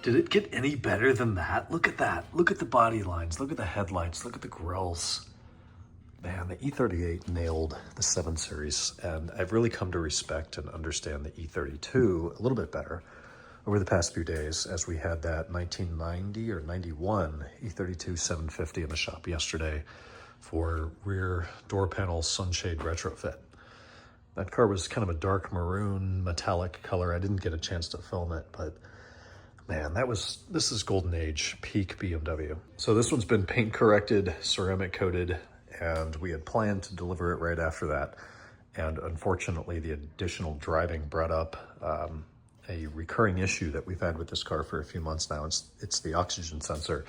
Did it get any better than that? Look at that. Look at the body lines. Look at the headlights. Look at the grills. Man, the E38 nailed the 7 Series, and I've really come to respect and understand the E32 a little bit better over the past few days, as we had that 1990 or 91 E32 750 in the shop yesterday for rear door panel sunshade retrofit. That car was kind of a dark maroon metallic color. I didn't get a chance to film it, but man, this is golden age, peak BMW. So this one's been paint corrected, ceramic coated, and we had planned to deliver it right after that. And unfortunately, the additional driving brought up a recurring issue that we've had with this car for a few months now. It's the oxygen sensor.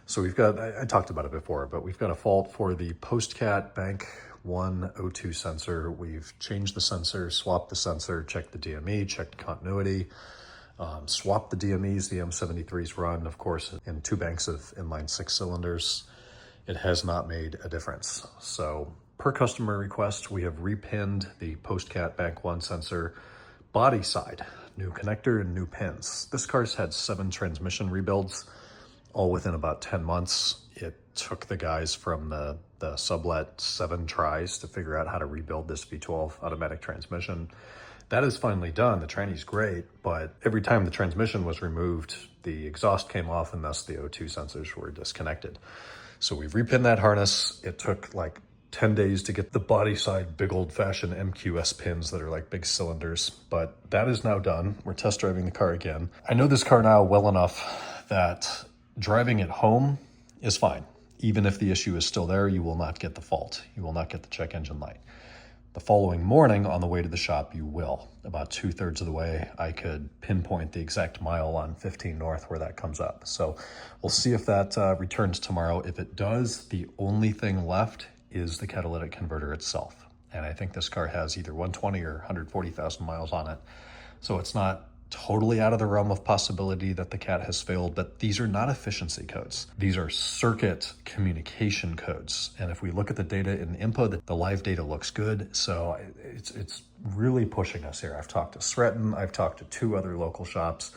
So we've got, I talked about it before, but we've got a fault for the post-cat bank 1 O2 sensor. We've changed the sensor, swapped the sensor, checked the DME, checked continuity, swapped the DMEs. The M73s run, of course, in 2 banks of inline 6 cylinders. It has not made a difference. So per customer request, we have repinned the post-cat bank 1 sensor body side, new connector and new pins. This car's had 7 transmission rebuilds, all within about 10 months. It took the guys from the sublet 7 tries to figure out how to rebuild this V12 automatic transmission. That is finally done. The tranny's great, but every time the transmission was removed, the exhaust came off and thus the O2 sensors were disconnected. So we've repinned that harness. It took like 10 days to get the body side big old fashioned MQS pins that are like big cylinders, but that is now done. We're test driving the car again. I know this car now well enough that driving it home is fine. Even if the issue is still there, you will not get the fault. You will not get the check engine light. The following morning on the way to the shop, you will. About 2/3 of the way, I could pinpoint the exact mile on 15 North where that comes up. So we'll see if that returns tomorrow. If it does, the only thing left is the catalytic converter itself. And I think this car has either 120 or 140,000 miles on it. So it's not totally out of the realm of possibility that the cat has failed, but these are not efficiency codes. These are circuit communication codes. And if we look at the data in the input, the live data looks good. So it's really pushing us here. I've talked to Sretton, I've talked to 2 other local shops.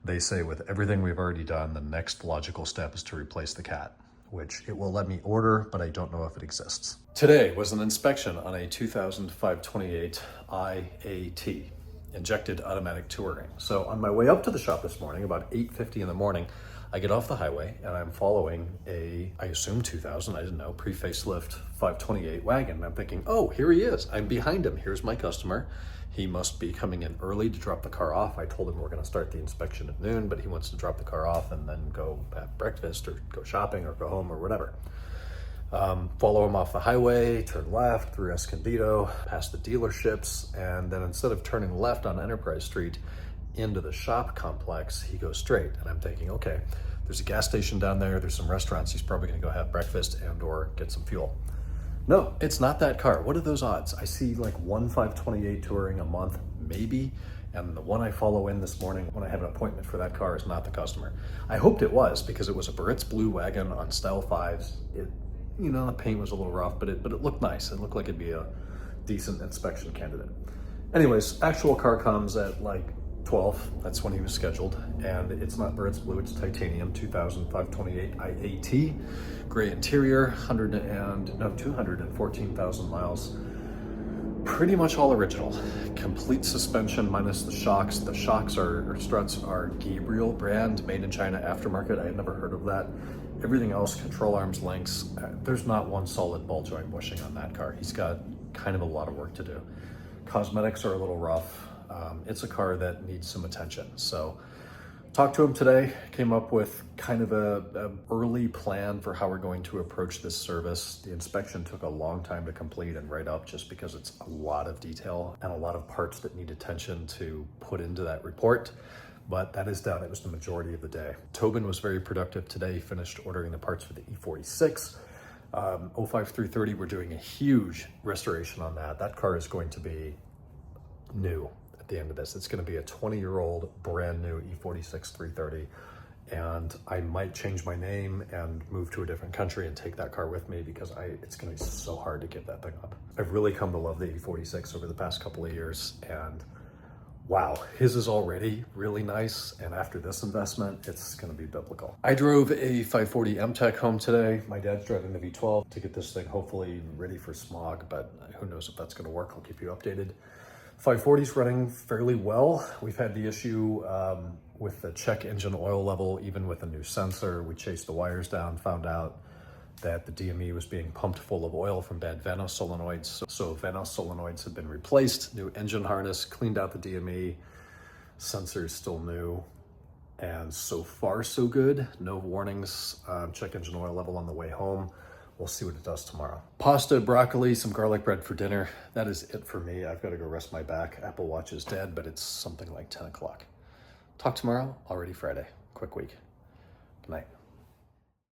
They say with everything we've already done, the next logical step is to replace the cat, which it will let me order, but I don't know if it exists. Today was an inspection on a 2005-28 IAT. Injected automatic touring. So on my way up to the shop this morning, about 8:50 in the morning, I get off the highway and I'm following a, I assume 2000, I didn't know, pre-facelift 528 wagon. And I'm thinking, oh, here he is. I'm behind him. Here's my customer. He must be coming in early to drop the car off. I told him we're going to start the inspection at noon, but he wants to drop the car off and then go have breakfast or go shopping or go home or whatever. Follow him off the highway, turn left through Escondido, past the dealerships, and then instead of turning left on Enterprise Street into the shop complex, he goes straight. And I'm thinking, okay, there's a gas station down there, there's some restaurants, he's probably gonna go have breakfast and or get some fuel. No, it's not that car. What are those odds? I see like 1 528 touring a month, maybe, and the one I follow in this morning when I have an appointment for that car is not the customer. I hoped it was, because it was a Barrett's blue wagon on style 5s. You know, the paint was a little rough, but it looked nice. It looked like it'd be a decent inspection candidate. Anyways, actual car comes at like 12. That's when he was scheduled. And it's not Barrett's blue, it's titanium, 2005-28 IAT. Gray interior, 214,000 miles. Pretty much all original. Complete suspension minus the shocks. The shocks or struts are Gabriel brand, made in China, aftermarket. I had never heard of that. Everything else, control arms, links, there's not one solid ball joint bushing on that car. He's got kind of a lot of work to do. Cosmetics are a little rough. It's a car that needs some attention. So talked to him today, came up with kind of a early plan for how we're going to approach this service. The inspection took a long time to complete and write up just because it's a lot of detail and a lot of parts that need attention to put into that report. But that is done. It was the majority of the day. Tobin was very productive today. He finished ordering the parts for the E46. 05-330, we're doing a huge restoration on that. That car is going to be new at the end of this. It's going to be a 20-year-old brand new E46 330. And I might change my name and move to a different country and take that car with me because it's going to be so hard to give that thing up. I've really come to love the E46 over the past couple of years, and Wow, his is already really nice, and after this investment, it's gonna be biblical. I drove a 540 M-Tech home today. My dad's driving the V12 to get this thing hopefully ready for smog, but who knows if that's gonna work. I'll keep you updated. 540's running fairly well. We've had the issue with the check engine oil level, even with a new sensor. We chased the wires down, found out that the DME was being pumped full of oil from bad Vano solenoids. So Vano solenoids have been replaced, new engine harness, cleaned out the DME, sensor is still new, and so far so good. No warnings, check engine oil level on the way home. We'll see what it does tomorrow. Pasta, broccoli, some garlic bread for dinner. That is it for me. I've got to go rest my back. Apple Watch is dead, but it's something like 10 o'clock. Talk tomorrow, already Friday. Quick week. Good night.